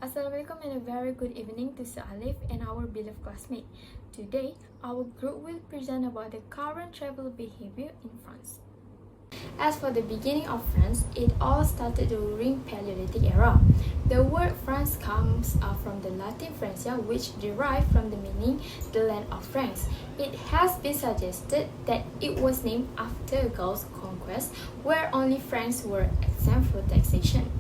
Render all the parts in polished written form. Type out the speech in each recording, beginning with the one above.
Assalamualaikum and a very good evening to Sir Alif and our beloved classmate. Today, our group will present about the current travel behavior in France. As for the beginning of France, it all started during Paleolithic era. The word France comes from the Latin Francia, which derived from the meaning the land of France. It has been suggested that it was named after Gaul's conquest, where only Franks were exempt from taxation.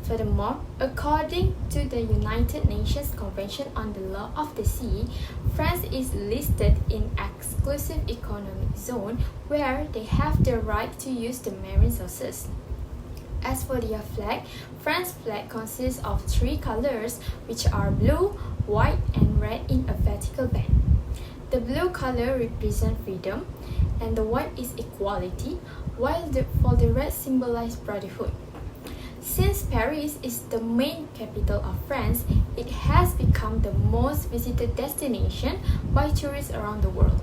Furthermore, according to the United Nations Convention on the Law of the Sea, France is listed in exclusive economic zone where they have the right to use the marine sources. As for their flag, France's flag consists of three colors, which are blue, white, and red in a vertical band. The blue color represents freedom, and the white is equality, while for the red symbolizes brotherhood. Since Paris is the main capital of France, it has become the most visited destination by tourists around the world.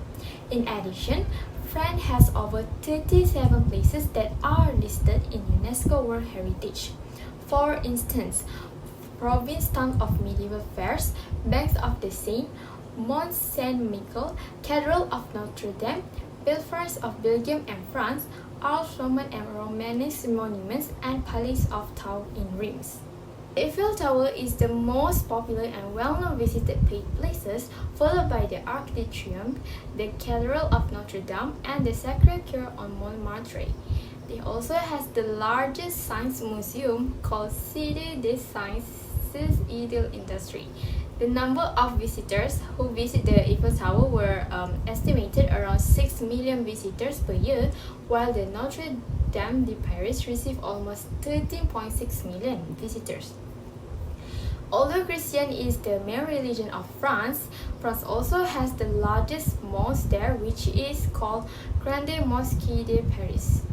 In addition, France has over 37 places that are listed in UNESCO World Heritage. For instance, Province Town of Medieval Fairs, Banks of the Seine, Mont Saint-Michel, Cathedral of Notre Dame, Belfast of Belgium and France, Ars Roman and Romanesque monuments, and Palace of Tours in Reims. The Eiffel Tower is the most popular and well-known visited places, followed by the Arc de Triomphe, the Cathedral of Notre Dame, and the Sacré-Cœur on Montmartre. It also has the largest science museum called Cité des Sciences et de l'Industrie. The number of visitors who visit the Eiffel Tower were estimated around 6 million visitors per year, while the Notre Dame de Paris received almost 13.6 million visitors. Although Christian is the main religion of France, France also has the largest mosque there, which is called Grande Mosquée de Paris.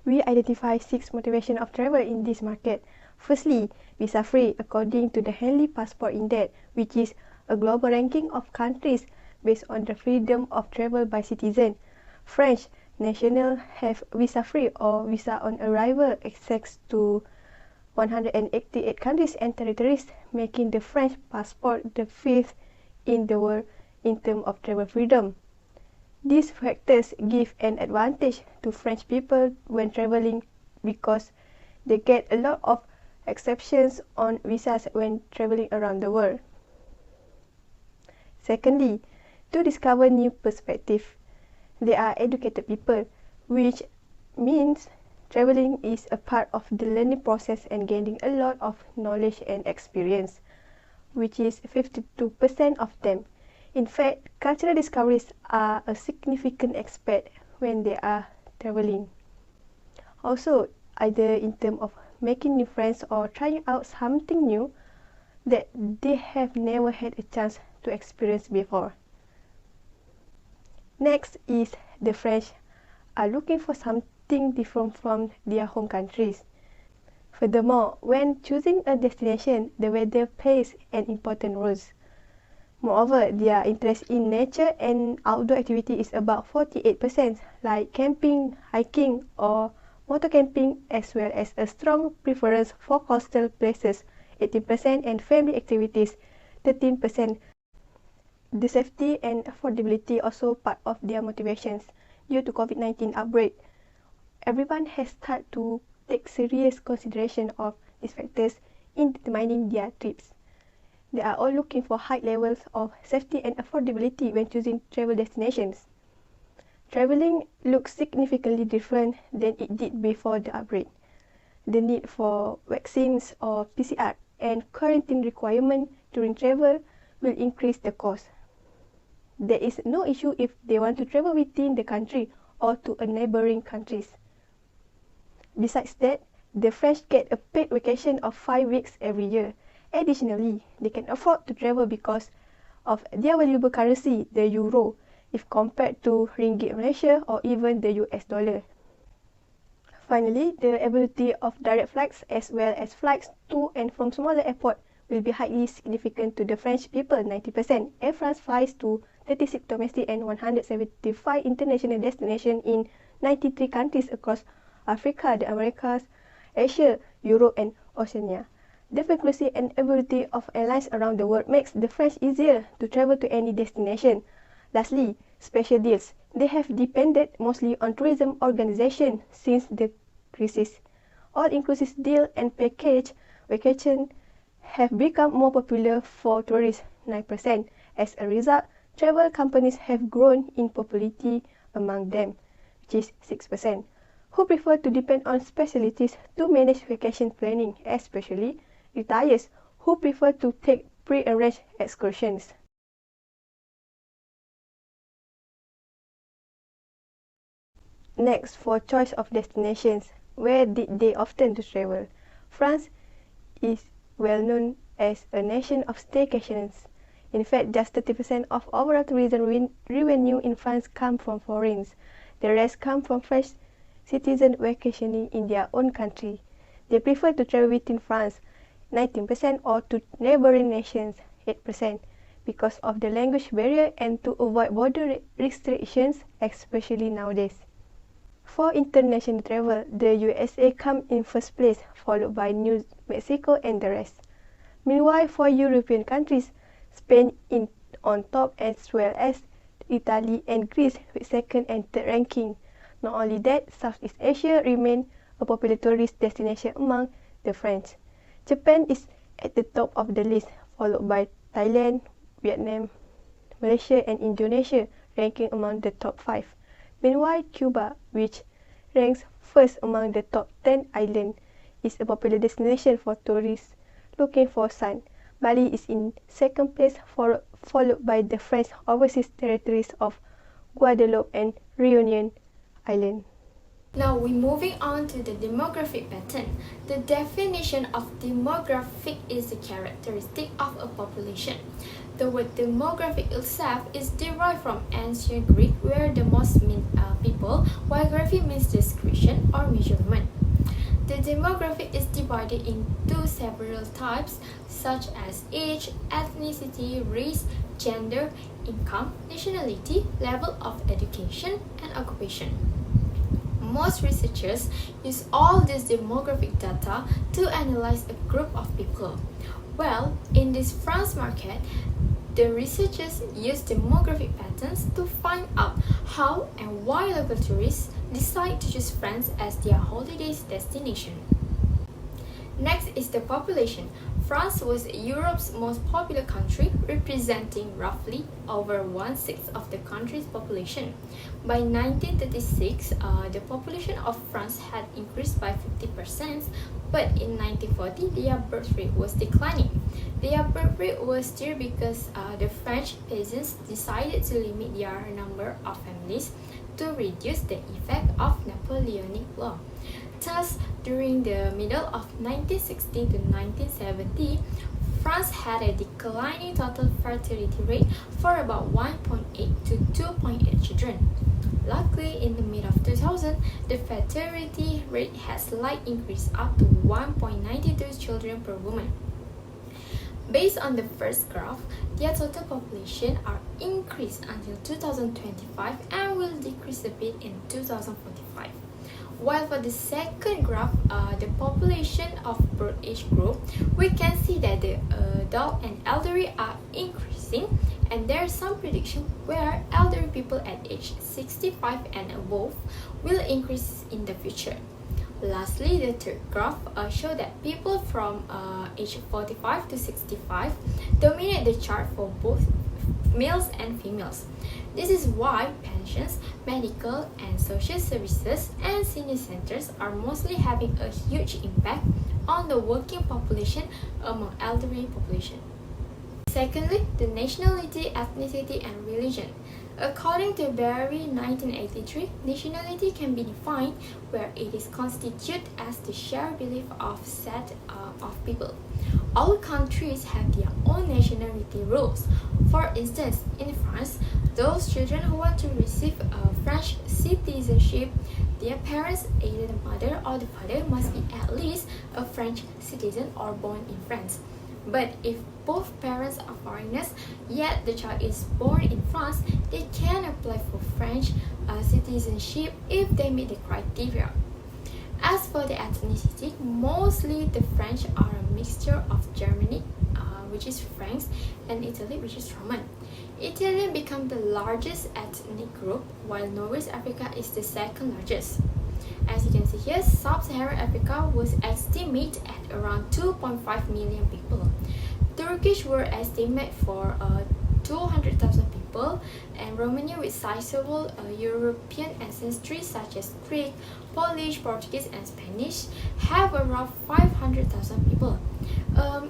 We identify 6 motivations of travel in this market. Firstly, visa-free according to the Henley Passport Index, which is a global ranking of countries based on the freedom of travel by citizens. French nationals have visa-free or visa on arrival access to 188 countries and territories, making the French passport the 5th in the world in terms of travel freedom. These factors give an advantage to French people when traveling because they get a lot of exceptions on visas when traveling around the world. Secondly, to discover new perspectives. They are educated people, which means traveling is a part of the learning process and gaining a lot of knowledge and experience, which is 52% of them. In fact, cultural discoveries are a significant aspect when they are traveling. Also, either in terms of making new friends or trying out something new that they have never had a chance to experience before. Next is the French are looking for something different from their home countries. Furthermore, when choosing a destination, the weather plays an important role. Moreover, their interest in nature and outdoor activity is about 48%, like camping, hiking, or motor camping, as well as a strong preference for coastal places, 18%, and family activities, 13%. The safety and affordability also part of their motivations. Due to COVID-19 outbreak, everyone has started to take serious consideration of these factors in determining their trips. They are all looking for high levels of safety and affordability when choosing travel destinations. Traveling looks significantly different than it did before the outbreak. The need for vaccines or PCR and quarantine requirement during travel will increase the cost. There is no issue if they want to travel within the country or to a neighboring countries. Besides that, the French get a paid vacation of 5 weeks every year. Additionally, they can afford to travel because of their valuable currency, the euro, if compared to ringgit Malaysia or even the US dollar. Finally, the ability of direct flights as well as flights to and from smaller airports will be highly significant to the French people, 90%. Air France flies to 36 domestic and 175 international destinations in 93 countries across Africa, the Americas, Asia, Europe, and Oceania. The frequency and ability of airlines around the world makes the French easier to travel to any destination. Lastly, special deals. They have depended mostly on tourism organizations since the crisis. All-inclusive deal and package vacation have become more popular for tourists, 9%. As a result, travel companies have grown in popularity among them, which is 6%, who prefer to depend on specialties to manage vacation planning, especially retirees who prefer to take pre-arranged excursions. Next, for choice of destinations, where did they often to travel? France is well known as a nation of staycations. In fact, just 30% of overall tourism revenue in France come from foreigners. The rest come from French citizens vacationing in their own country. They prefer to travel within France, 19%, or to neighboring nations, 8%, because of the language barrier and to avoid border restrictions, especially nowadays. For international travel, the USA come in first place, followed by New Mexico and the rest. Meanwhile, for European countries, Spain is on top as well as Italy and Greece with second and third ranking. Not only that, Southeast Asia remains a popular tourist destination among the French. Japan is at the top of the list, followed by Thailand, Vietnam, Malaysia and Indonesia, ranking among the top 5. Meanwhile, Cuba, which ranks first among the top 10 islands, is a popular destination for tourists looking for sun. Bali is in second place, followed by the French overseas territories of Guadeloupe and Reunion Island. Now we're moving on to the demographic pattern. The definition of demographic is the characteristic of a population. The word demographic itself is derived from ancient Greek, where the most mean people, while graphy means description or measurement. The demographic is divided into several types such as age, ethnicity, race, gender, income, nationality, level of education, and occupation. Most researchers use all this demographic data to analyze a group of people. Well, in this France market, the researchers use demographic patterns to find out how and why local tourists decide to choose France as their holiday destination. Next is the population. France was Europe's most popular country, representing roughly over 1/6 of the country's population. By 1936, the population of France had increased by 50%, but in 1940, their birth rate was declining. Their birth rate was still because the French peasants decided to limit their number of families to reduce the effect of Napoleonic law. Thus, during the middle of 1916 to 1970, France had a declining total fertility rate for about 1.8 to 2.8 children. Luckily, in the mid of 2000, the fertility rate has slightly increased up to 1.92 children per woman. Based on the first graph, their total population are increased until 2025 and will decrease a bit in 2045. While for the second graph, the population of birth age group, we can see that the adult and elderly are increasing, and there is some prediction where elderly people at age 65 and above will increase in the future. Lastly, the third graph shows that people from age 45 to 65 dominate the chart for both males and females. This is why pensions, medical and social services, and senior centers are mostly having a huge impact on the working population among elderly population. Secondly, the nationality, ethnicity, and religion. According to Berry 1983, nationality can be defined where it is constituted as the shared belief of set of people. All countries have their own nationality rules. For instance, in France, those children who want to receive French citizenship, their parents, either the mother or the father, must be at least a French citizen or born in France. But if both parents are foreigners, yet the child is born in France, they can apply for French citizenship if they meet the criteria. As for the ethnicity, mostly the French are a mixture of Germany, which is French, and Italy, which is Roman. Italian became the largest ethnic group, while Northwest Africa is the second largest. As you can see here, Sub-Saharan Africa was estimated at around 2.5 million people. Turkish were estimated for 200,000 people, and Romania with sizable European ancestry such as Greek, Polish, Portuguese, and Spanish have around 500,000 people.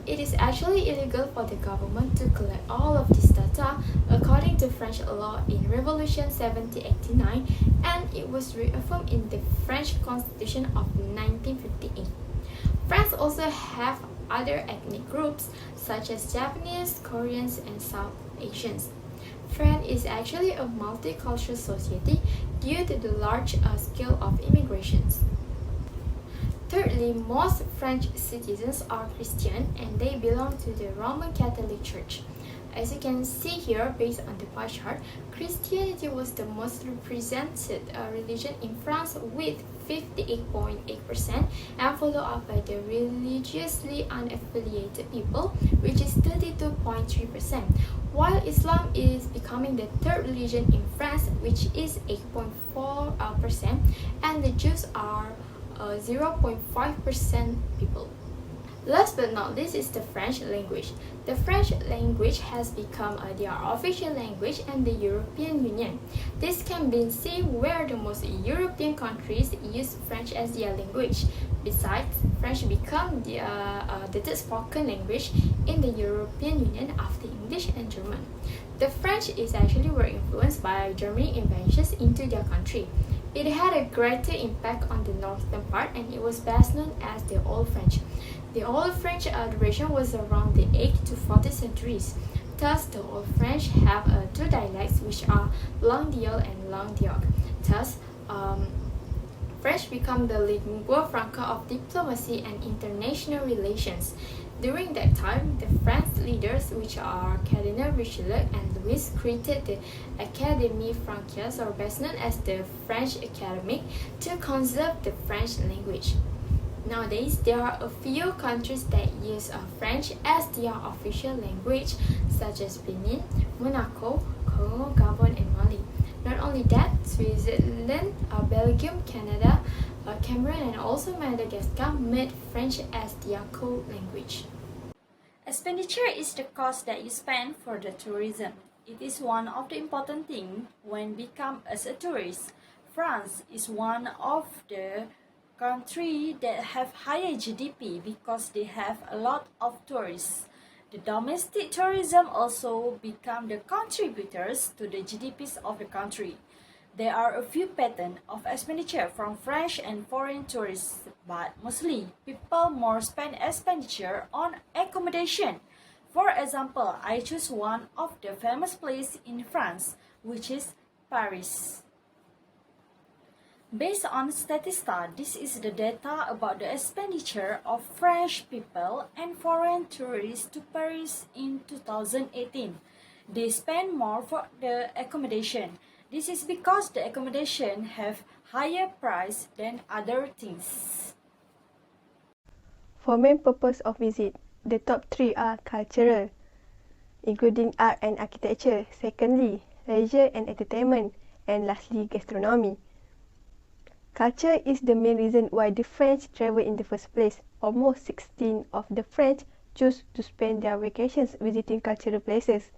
It is actually illegal for the government to collect all of this data according to French law in Revolution 1789, and it was reaffirmed in the French Constitution of 1958. France also have other ethnic groups such as Japanese, Koreans, and South Asians. France is actually a multicultural society due to the large scale of immigrations. Thirdly, most French citizens are Christian and they belong to the Roman Catholic Church. As you can see here, based on the pie chart, Christianity was the most represented religion in France with 58.8% and followed up by the religiously unaffiliated people, which is 32.3%, while Islam is becoming the third religion in France, which is 8.4%, and the Jews are 0.5% people. Last but not least is the French language. The French language has become their official language in the European Union. This can be seen where the most European countries use French as their language. Besides, French became the third spoken language in the European Union after English and German. The French is actually were influenced by German inventions into their country. It had a greater impact on the northern part and it was best known as the Old French. The Old French duration was around the 8th to 14th centuries. Thus, the Old French have two dialects which are Languedoc and Languedoc. Thus, French became the lingua franca of diplomacy and international relations. During that time, the French leaders, which are Cardinal Richelieu and Louis, created the Académie Française, or best known as the French Academy, to conserve the French language. Nowadays, there are a few countries that use French as their official language, such as Benin, Monaco, Congo, Gabon, and Mali. Not only that, Switzerland, Belgium, Canada, Cameroon, and also Madagascar made French as their core language. Expenditure is the cost that you spend for the tourism. It is one of the important things when become as a tourist. France is one of the countries that have higher GDP because they have a lot of tourists. The domestic tourism also become the contributors to the GDPs of the country. There are a few patterns of expenditure from French and foreign tourists, but mostly people more spend expenditure on accommodation. For example, I choose one of the famous places in France, which is Paris. Based on Statista, this is the data about the expenditure of French people and foreign tourists to Paris in 2018. They spend more for the accommodation. This is because the accommodation have higher price than other things. For main purpose of visit, the top three are cultural, including art and architecture. Secondly, leisure and entertainment, and lastly, gastronomy. Culture is the main reason why the French travel in the first place. Almost 16 of the French choose to spend their vacations visiting cultural places.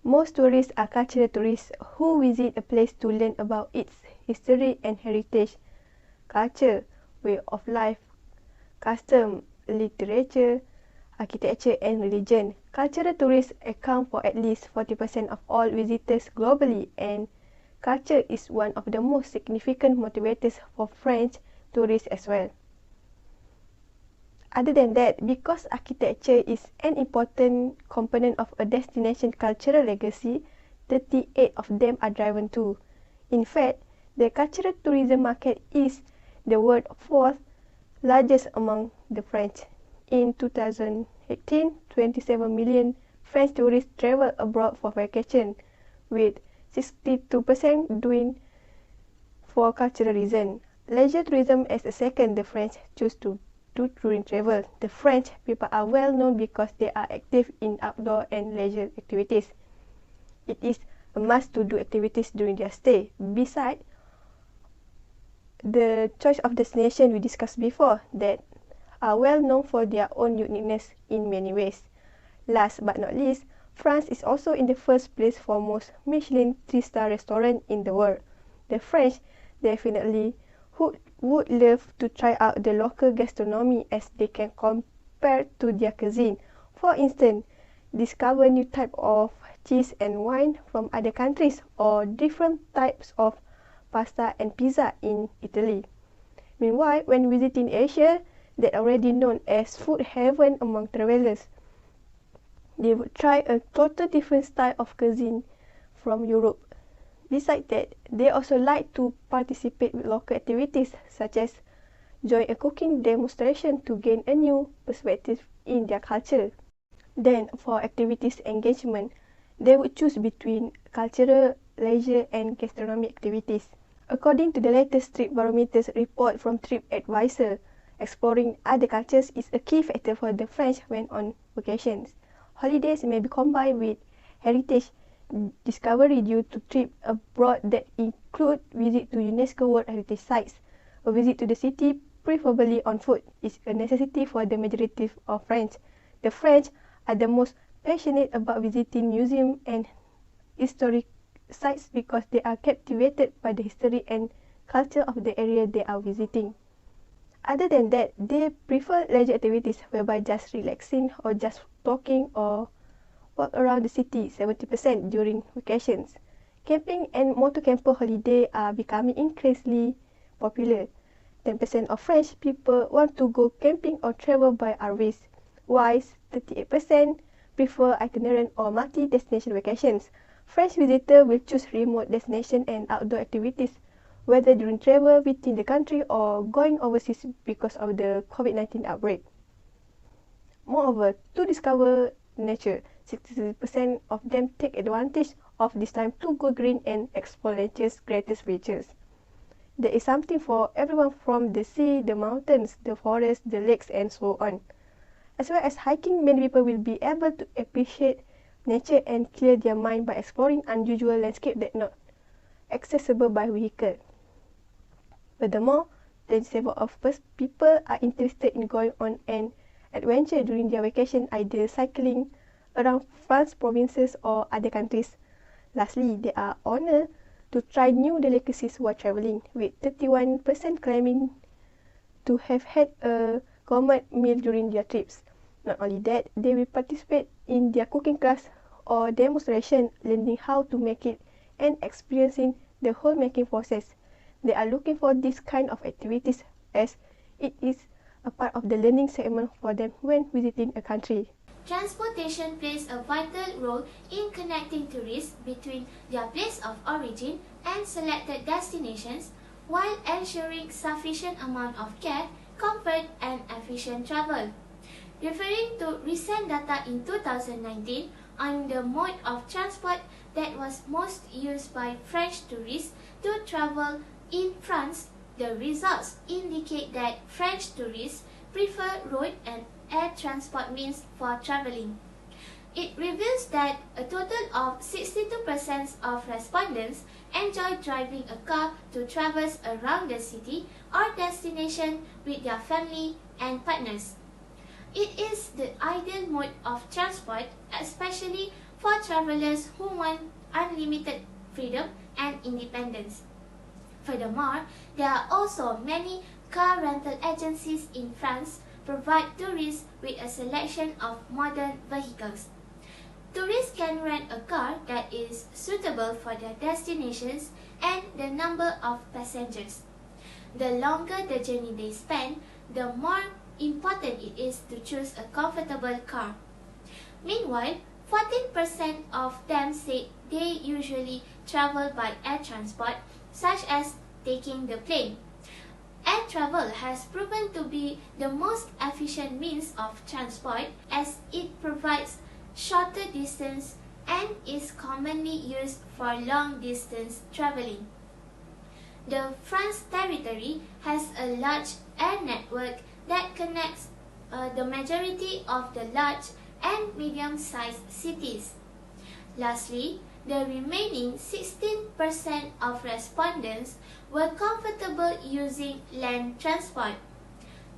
Most tourists are cultural tourists who visit a place to learn about its history and heritage, culture, way of life, custom, literature, architecture, and religion. Cultural tourists account for at least 40% of all visitors globally, and culture is one of the most significant motivators for French tourists as well. Other than that, because architecture is an important component of a destination cultural legacy, 38 of them are driven too. In fact, the cultural tourism market is the world's fourth largest among the French. In 2018, 27 million French tourists travel abroad for vacation, with 62% doing for cultural reasons. Leisure tourism is the second the French choose to do during travel. The French people are well known because they are active in outdoor and leisure activities. It is a must to do activities during their stay. Besides, the choice of destination we discussed before that are well known for their own uniqueness in many ways. Last but not least, France is also in the first place for most Michelin 3-star restaurant in the world. The French definitely would love to try out the local gastronomy as they can compare to their cuisine. For instance, discover new type of cheese and wine from other countries or different types of pasta and pizza in Italy. Meanwhile, when visiting Asia, that already known as food heaven among travelers, they would try a total different style of cuisine from Europe. Besides that, they also like to participate with local activities such as join a cooking demonstration to gain a new perspective in their culture. Then, for activities engagement, they would choose between cultural, leisure, and gastronomic activities. According to the latest Trip Barometer's report from TripAdvisor, exploring other cultures is a key factor for the French when on vacations. Holidays may be combined with heritage discovery due to trips abroad that include visit to UNESCO World Heritage Sites. A visit to the city, preferably on foot, is a necessity for the majority of French. The French are the most passionate about visiting museums and historic sites because they are captivated by the history and culture of the area they are visiting. Other than that, they prefer leisure activities whereby just relaxing or just talking or walk around the city 70% during vacations. Camping and motor camper holiday are becoming increasingly popular. 10% of French people want to go camping or travel by RVs, while 38% prefer itinerant or multi-destination vacations. French visitors will choose remote destination and outdoor activities, whether during travel within the country or going overseas because of the COVID-19 outbreak. Moreover, to discover nature, 60% of them take advantage of this time to go green and explore nature's greatest features. There is something for everyone from the sea, the mountains, the forests, the lakes, and so on. As well as hiking, many people will be able to appreciate nature and clear their mind by exploring unusual landscapes that are not accessible by vehicle. Furthermore, 27% of people are interested in going on an adventure during their vacation, either cycling around France provinces or other countries. Lastly, they are honored to try new delicacies while traveling, with 31% claiming to have had a gourmet meal during their trips. Not only that, they will participate in their cooking class or demonstration, learning how to make it and experiencing the whole making process. They are looking for this kind of activities as it is a part of the learning segment for them when visiting a country. Transportation plays a vital role in connecting tourists between their place of origin and selected destinations while ensuring sufficient amount of care, comfort, and efficient travel. Referring to recent data in 2019 on the mode of transport that was most used by French tourists to travel in France, the results indicate that French tourists prefer road and air transport means for traveling. It reveals that a total of 62% of respondents enjoy driving a car to traverse around the city or destination with their family and partners. It is the ideal mode of transport, especially for travelers who want unlimited freedom and independence. Furthermore, there are also many car rental agencies in France provide tourists with a selection of modern vehicles. Tourists can rent a car that is suitable for their destinations and the number of passengers. The longer the journey they spend, the more important it is to choose a comfortable car. Meanwhile, 14% of them say they usually travel by air transport, such as taking the plane. Air travel has proven to be the most efficient means of transport as it provides shorter distance and is commonly used for long distance traveling. The France territory has a large air network that connects the majority of the large and medium-sized cities. Lastly, the remaining 16% of respondents were comfortable using land transport.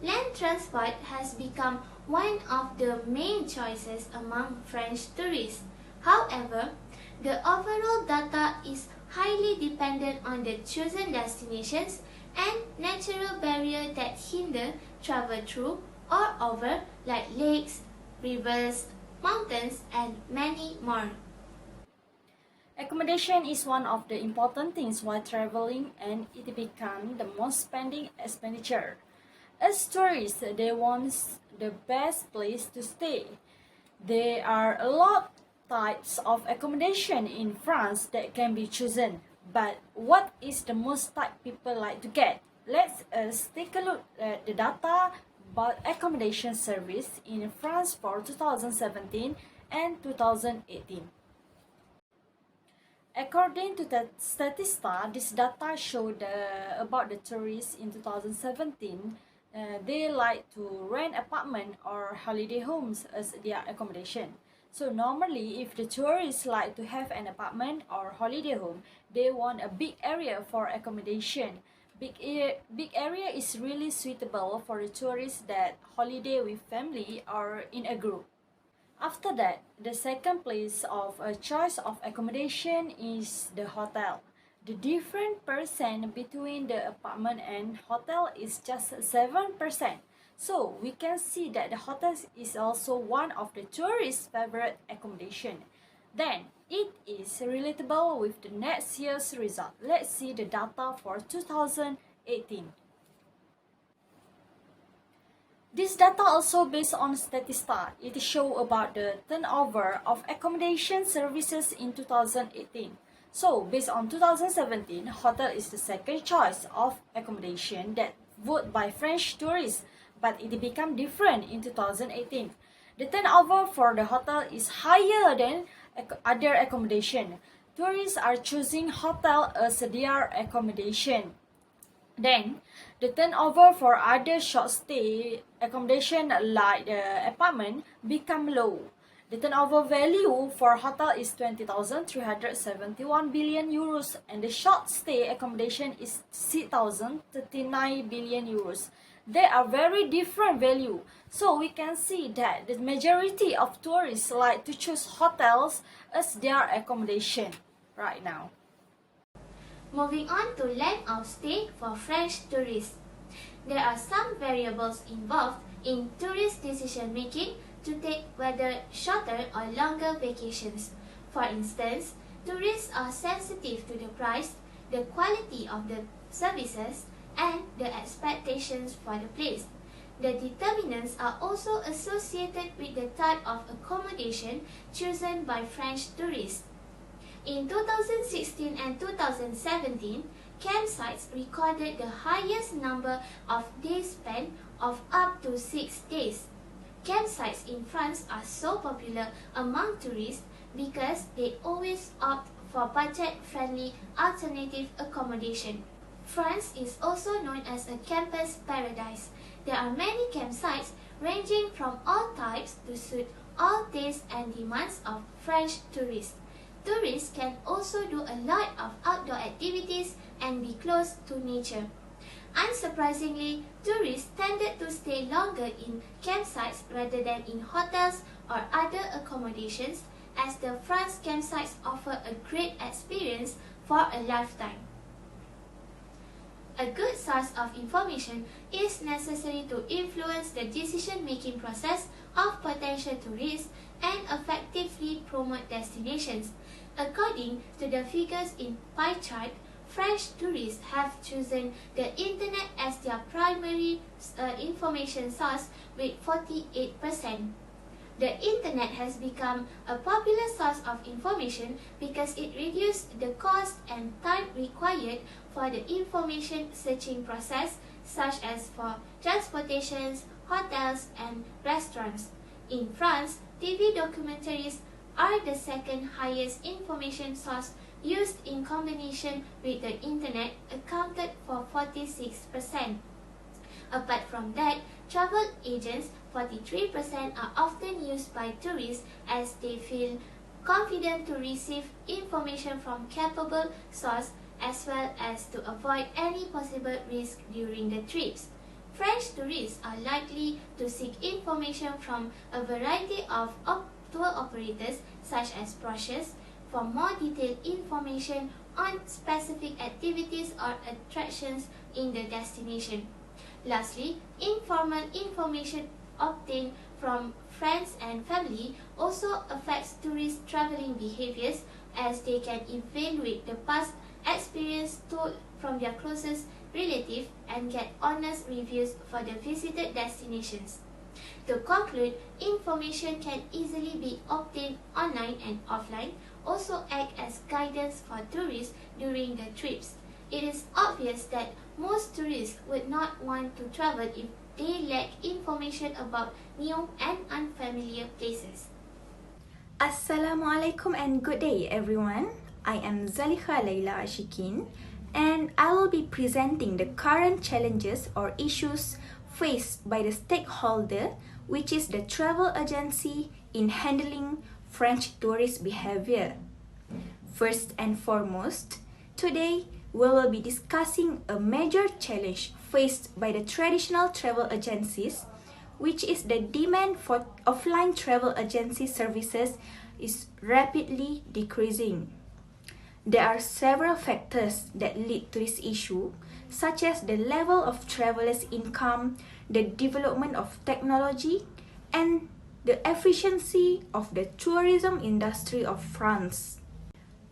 Land transport has become one of the main choices among French tourists. However, the overall data is highly dependent on the chosen destinations and natural barriers that hinder travel through or over, like lakes, rivers, mountains, and many more. Accommodation is one of the important things while traveling, and it becomes the most spending expenditure. As tourists, they want the best place to stay. There are a lot types of accommodation in France that can be chosen. But what is the most type people like to get? Let's take a look at the data about accommodation service in France for 2017 and 2018. According to the Statista, this data showed about the tourists in 2017. They like to rent apartment or holiday homes as their accommodation. So normally, if the tourists like to have an apartment or holiday home, they want a big area for accommodation. Big area is really suitable for the tourists that holiday with family or in a group. After that, the second place of a choice of accommodation is the hotel. The different percent between the apartment and hotel is just 7%. So we can see that the hotel is also one of the tourists' favorite accommodation. Then it is relatable with the next year's result. Let's see the data for 2018. This data also based on Statista. It shows about the turnover of accommodation services in 2018. So, based on 2017, hotel is the second choice of accommodation that voted by French tourists, but it became different in 2018. The turnover for the hotel is higher than other accommodation. Tourists are choosing hotel as their accommodation. Then, the turnover for other short stay accommodation like the apartment become low. The turnover value for hotel is 20,371 billion euros and the short stay accommodation is 6,039 billion euros. They are very different value. So we can see that the majority of tourists like to choose hotels as their accommodation right now. Moving on to length of stay for French tourists. There are some variables involved in tourist decision making to take whether shorter or longer vacations. For instance, tourists are sensitive to the price, the quality of the services, and the expectations for the place. The determinants are also associated with the type of accommodation chosen by French tourists. In 2016 and 2017, campsites recorded the highest number of days spent of up to 6 days. Campsites in France are so popular among tourists because they always opt for budget-friendly alternative accommodation. France is also known as a campus paradise. There are many campsites ranging from all types to suit all tastes and demands of French tourists. Tourists can also do a lot of outdoor activities and be close to nature. Unsurprisingly, tourists tended to stay longer in campsites rather than in hotels or other accommodations, as the France campsites offer a great experience for a lifetime. A good source of information is necessary to influence the decision-making process of potential tourists and effectively promote destinations. According to the figures in pie chart, French tourists have chosen the internet as their primary information source with 48%. The internet has become a popular source of information because it reduced the cost and time required for the information searching process, such as for transportations, hotels, and restaurants. In France, TV documentaries are the second highest information source used in combination with the internet accounted for 46%. Apart from that, travel agents, 43%, are often used by tourists as they feel confident to receive information from capable sources as well as to avoid any possible risk during the trips. French tourists are likely to seek information from a variety of tour operators such as brochures for more detailed information on specific activities or attractions in the destination. Lastly, informal information obtained from friends and family also affects tourist traveling behaviors as they can evaluate the past experience told from their closest relative and get honest reviews for the visited destinations. To conclude, information can easily be obtained online and offline, also act as guidance for tourists during the trips. It is obvious that most tourists would not want to travel if they lack information about new and unfamiliar places. Assalamualaikum and good day everyone. I am Zaliha Laila Ashikin and I will be presenting the current challenges or issues faced by the stakeholder, which is the travel agency, in handling French tourist behavior. First and foremost, today we will be discussing a major challenge faced by the traditional travel agencies, which is the demand for offline travel agency services is rapidly decreasing. There are several factors that lead to this issue, such as the level of travelers' income, the development of technology, and the efficiency of the tourism industry of France.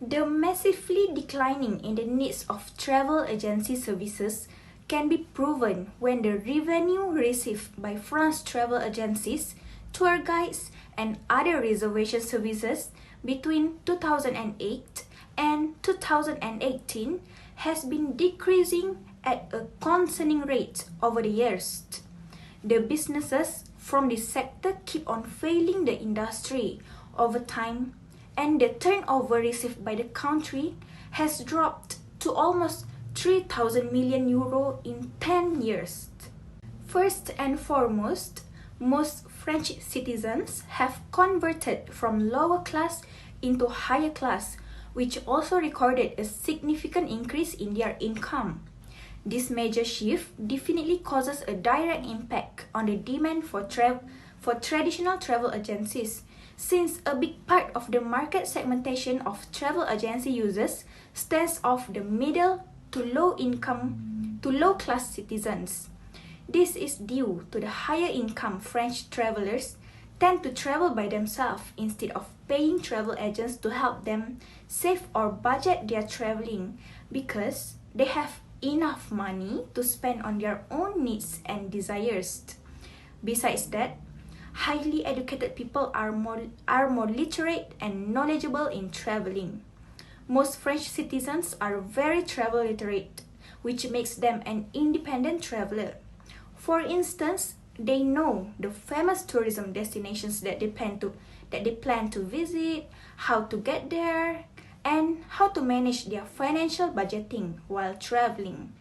The massively declining in the needs of travel agency services can be proven when the revenue received by France travel agencies, tour guides, and other reservation services between 2008 and 2018 has been decreasing at a concerning rate over the years. The businesses from this sector keep on failing the industry over time, and the turnover received by the country has dropped to almost 3,000 million euro in 10 years. First and foremost, most French citizens have converted from lower class into higher class, which also recorded a significant increase in their income. This major shift definitely causes a direct impact on the demand for traditional travel agencies, since a big part of the market segmentation of travel agency users stands of the middle to low income to low class citizens. This is due to the higher income French travelers tend to travel by themselves instead of paying travel agents to help them save or budget their traveling, because they have enough money to spend on their own needs and desires. Besides that, highly educated people are more literate and knowledgeable in traveling. Most French citizens are very travel literate, which makes them an independent traveler. For instance, they know the famous tourism destinations that they plan to visit, how to get there, and how to manage their financial budgeting while traveling.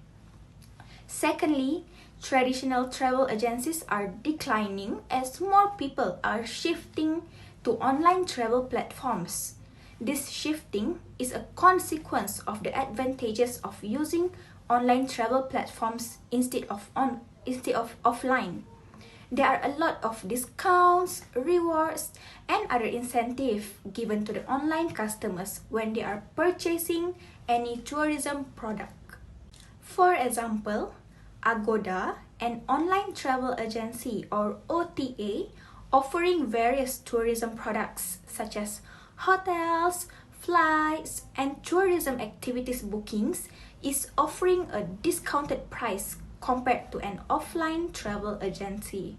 Secondly, traditional travel agencies are declining as more people are shifting to online travel platforms. This shifting is a consequence of the advantages of using online travel platforms instead of offline. There are a lot of discounts, rewards, and other incentives given to the online customers when they are purchasing any tourism product. For example, Agoda, an online travel agency or OTA, offering various tourism products such as hotels, flights, and tourism activities bookings, is offering a discounted price compared to an offline travel agency.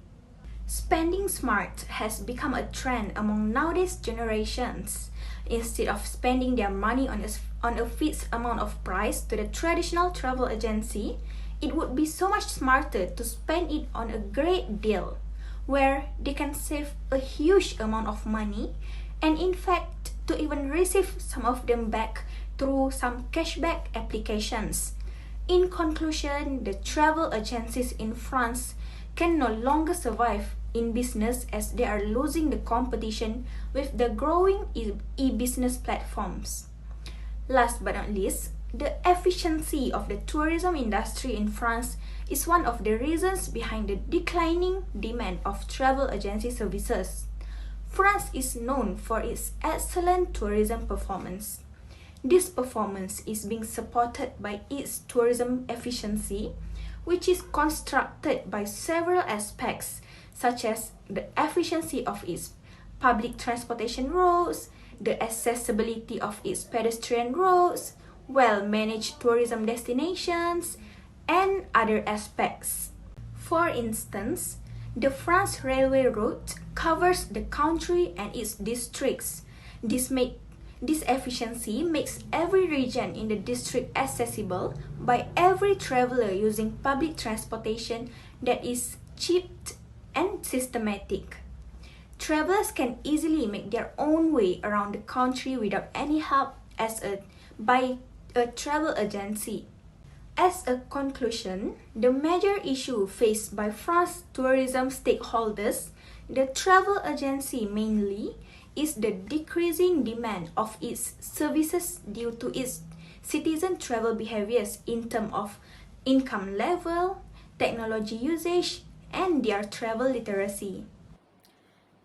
Spending smart has become a trend among nowadays generations. Instead of spending their money on a fixed amount of price to the traditional travel agency, it would be so much smarter to spend it on a great deal, where they can save a huge amount of money, and in fact to even receive some of them back through some cashback applications. In conclusion, the travel agencies in France can no longer survive in business as they are losing the competition with the growing e-business platforms. Last but not least, the efficiency of the tourism industry in France is one of the reasons behind the declining demand of travel agency services. France is known for its excellent tourism performance. This performance is being supported by its tourism efficiency, which is constructed by several aspects such as the efficiency of its public transportation routes, the accessibility of its pedestrian roads, well-managed tourism destinations, and other aspects. For instance, the France railway route covers the country and its districts. This efficiency makes every region in the district accessible by every traveler using public transportation that is cheap and systematic. Travelers can easily make their own way around the country without any help by a travel agency. As a conclusion, the major issue faced by France tourism stakeholders, the travel agency mainly, is the decreasing demand of its services due to its citizen travel behaviors in terms of income level, technology usage, and their travel literacy.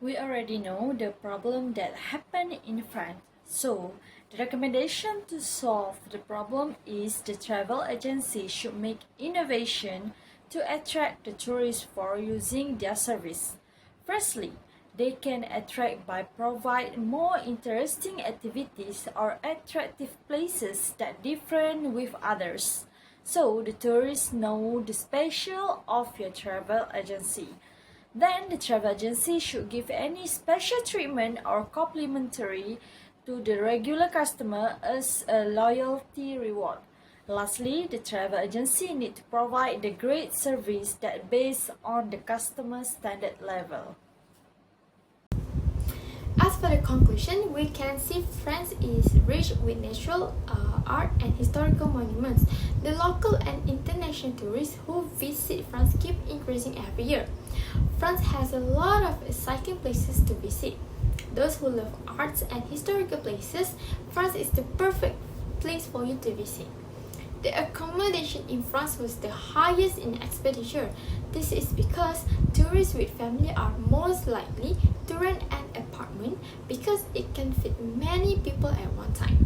We already know the problem that happened in France, so the recommendation to solve the problem is the travel agency should make innovation to attract the tourists for using their service. Firstly, they can attract by providing more interesting activities or attractive places that differ with others. So the tourists know the special of your travel agency. Then the travel agency should give any special treatment or complimentary to the regular customer as a loyalty reward. Lastly, the travel agency need to provide the great service that based on the customer standard level. As for the conclusion, we can see France is rich with natural art and historical monuments. The local and international tourists who visit France keep increasing every year. France has a lot of exciting places to visit. Those who love arts and historical places, France is the perfect place for you to visit. The accommodation in France was the highest in expenditure. This is because tourists with family are most likely to rent an apartment because it can fit many people at one time.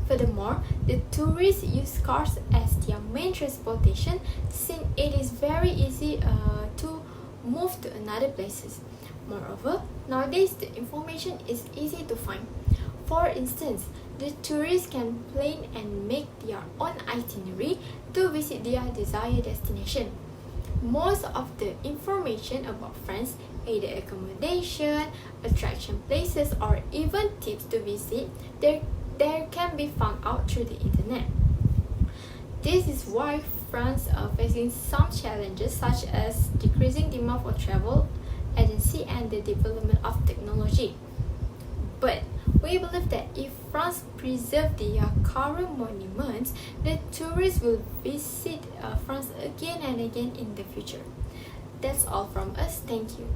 Furthermore, the tourists use cars as their main transportation since it is very easy to move to another places. Moreover, nowadays the information is easy to find. For instance, the tourists can plan and make their own itinerary to visit their desired destination. Most of the information about France, either accommodation, attraction places, or even tips to visit, there can be found out through the internet. This is why France are facing some challenges such as decreasing demand for travel agency and the development of technology. But we believe that if France preserves their current monuments, the tourists will visit France again and again in the future. That's all from us. Thank you.